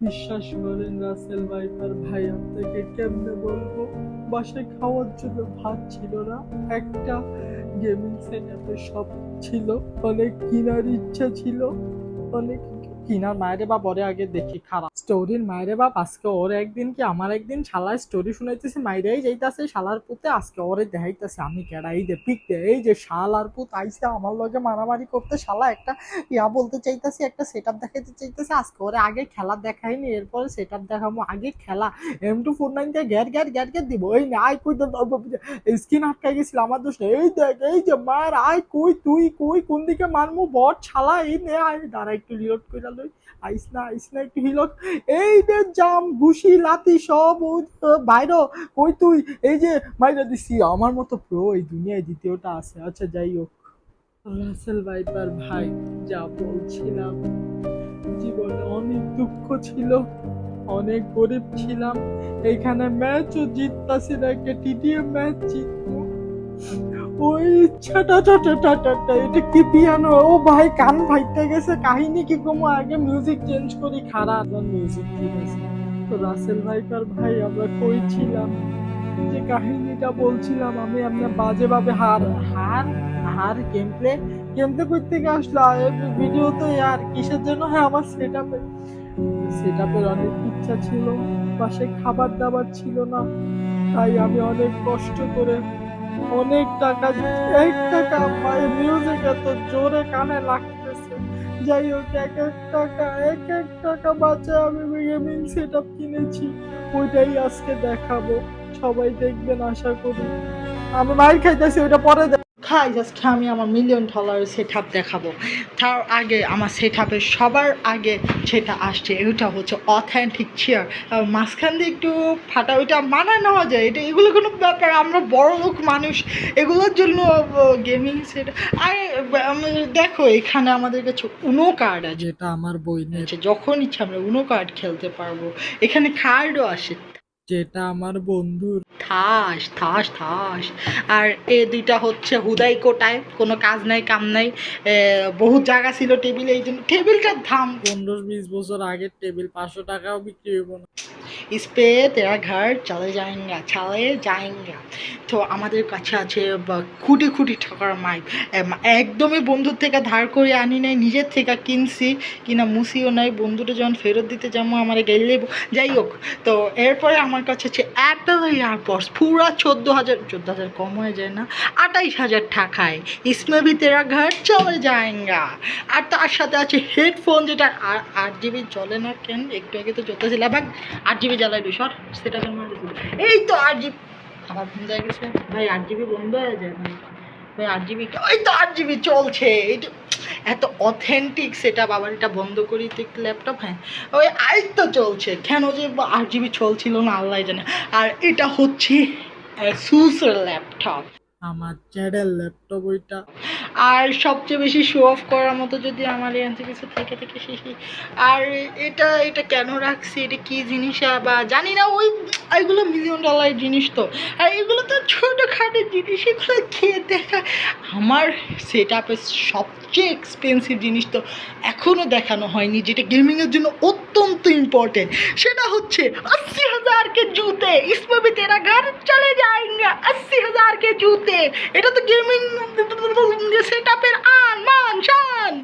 বিশ্বাস করেন Russell viper ভাই, আপনাকে কেমনে বলবো, বাসায় খাওয়ার জন্য ভাত ছিল না, একটা গেমিং সেটআপের সব ছিল, অনেক কেনার ইচ্ছা ছিল, অনেক কিনার মায়েরে বাপ ওরে আগে দেখি খারাপ স্টোরির মায়েরে বাপ, আজকে ওর একদিন কি আমার একদিন শালার স্টোরি শুনাইতেছি, মাইরেই যাইতাছে শালার পুতে, আজকে ওরে দেখাইতেছে আমি কেডা, এই যে পিক দে, এই যে শালার পুত আইসে আমার লগে মারামারি করতে, শালা একটা বলতে চাইতাছি, একটা সেট আপ দেখাইতে চাইতেছে, আজকে ওরে আগে খেলা দেখাইনি, এরপরে সেট আপ দেখাবো, আগে খেলা M249 কে গ্যার গ্যার গ্যার গ্যার দিব, এই না আয় কই স্কিন আটকাই গেছিল আমার দোষ নেই, এই দেখ এই যে মার আয় কই, তুই কই কোন দিকে মারমু বট শালা, এই নে আয় দাঁড়া একটু রিলোড কইরা লই, আইস না একটু হিলক, এই যে জাম ঘুষি লাতি সব বাইর, কই তুই, এই যে মাইরা দিছি, আমার মতো প্রো এই দুনিয়ায় দ্বিতীয়টা আছে। আচ্ছা যাই হোক, রাসেল ভাইপার ভাই, যা বলছিলাম, জীবনে অনেক দুঃখ ছিল, অনেক গরিব ছিলাম, এইখানে ম্যাচও জিততাছি না, একটা টিটিএম ম্যাচ জিতবো, ওই এটা কি পিয়ানো, ও ভাই কান ফাইটে গেছে, কাহিনী কি কমো, আগে মিউজিক চেঞ্জ করি, খারাপ মিউজিক ঠিক আছে। তো রাসেল ভাইপার ভাই, আমরা কই ছিলাম, যে কাহিনীটা বলছিলাম, আমি আপনার বাজে ভাবে হার হার হার গেম প্লে করতে গিয়ে আসলো ভিডিও, তো আর কিসের জন্য, হ্যাঁ আমার সেটআপের অনেক ইচ্ছা ছিল, বাসায় খাবার দাবার ছিল না, তাই আমি অনেক কষ্ট করে অনেক টাকা, এক টাকা পাই, মিউজিক এত জোরে কানে লাগতেছে, যাই হোক এক এক টাকা বাঁচে আমি গেমিং সেট আপ কিনেছি, ওইটাই আজকে দেখাবো, সবাই দেখবেন আশা করি। আমি মাইর খাইতেছি, ওইটা পরে খাই, জাস্ট আমি আমার $1,000,000 সেট আপ দেখাবো। তার আগে আমার সেট আপের সবার আগে যেটা আসছে, ওইটা হচ্ছে অথেন্টিক চেয়ার, মাঝখান দিয়ে একটু ফাটা, ওইটা মানায় নেওয়া যায়, এটা এগুলো কোনো ব্যাপার, আমরা বড় লোক মানুষ, এগুলোর জন্য গেমিং সেট। আর দেখো এখানে আমাদের কাছে উনো কার্ড আছে, যেটা আমার বই নিয়েছে, যখন ইচ্ছা আমরা উনো কার্ড খেলতে পারবো, এখানে কার্ডও আসে, যেটা আমার বন্ধুর থাস থাস থাস। আর এ দুইটা হচ্ছে হুদাই কোটায়, কোনো কাজ নাই কাম নাই, বহুত জায়গা ছিল টেবিলে, এই জন্য টেবিলটার দাম 15-20 বছর আগের টেবিল, 500 টাকাও বিক্রি হইব না। इस पे तेरा घर চলে যায়ঙ্গা। তো আমাদের কাছে আছে খুঁটি খুঁটি ঠকার মাইক, একদমই বন্ধুর থেকে ধার করে আনি নাই, নিজের থেকে কিনছি, কিনা মুসিও নাই, বন্ধুটা যখন ফেরত দিতে যাবো আমার গেলে, যাই হোক। তো এরপরে আমার কাছে আছে অ্যাপেল এয়ারপডস, পুরা 14,000 কম হয়ে যায় না, 28,000 টাকায়, ইসমে ভি তেরা ঘর চলে যায়ঙ্গা। আর তার সাথে আছে হেডফোন, যেটা 8 GB চলে না, কেন একটু আগে তো চলতেছিল, ভাই 8 GB জ্বালাই সর, সেটা জন্য এই তো 8 GB আবার বন্ধ হয়ে গেছে ভাই, 8 GB বন্ধ হয়ে যায় ভাই, ভাই 8 GB, ওই তো 8 GB চলছে, এইটা এত অথেন্টিক সেটা, বাবার এটা বন্ধ করি তো একটু ল্যাপটপ, হ্যাঁ ওই আই তো চলছে, কেন যে 8 GB চলছিল না আল্লাহ জানে। আর এটা হচ্ছে সুসের ল্যাপটপ, আমার চ্যাডেল ল্যাপটপ ওইটা। আর সবচেয়ে বেশি শো অফ করার মতো যদি আমার এখান কিছু থেকে আর এটা এটা কেন রাখছি, এটা কি জিনিস বা জানি না, ওইগুলো $1,000,000 জিনিস, তো আর এগুলো তো ছোটোখাটো জিনিস, এগুলো খেয়ে দেখা। আমার সেট আপের সবচেয়ে এক্সপেন্সিভ জিনিস তো এখনও দেখানো হয়নি, যেটা গেমিংয়ের জন্য অত্যন্ত ইম্পর্টেন্ট, সেটা হচ্ছে 80,000 কে জুতে, इसमें भी तेरा घर चले जाएंगे, 80,000 के जूते, এটা তো গেমিং সেট আপের আন মান শান।